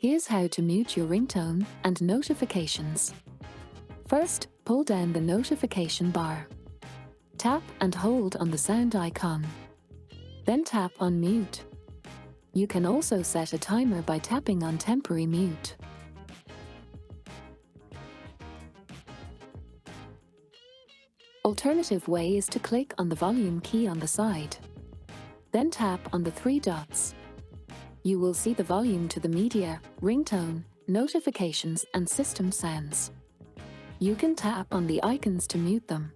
Here's how to mute your ringtone and notifications. First, pull down the notification bar. Tap and hold on the sound icon. Then tap on mute. You can also set a timer by tapping on temporary mute. Alternative way is to click on the volume key on the side. Then tap on the three dots. You will see the volume to the media, ringtone, notifications and system sounds. You can tap on the icons to mute them.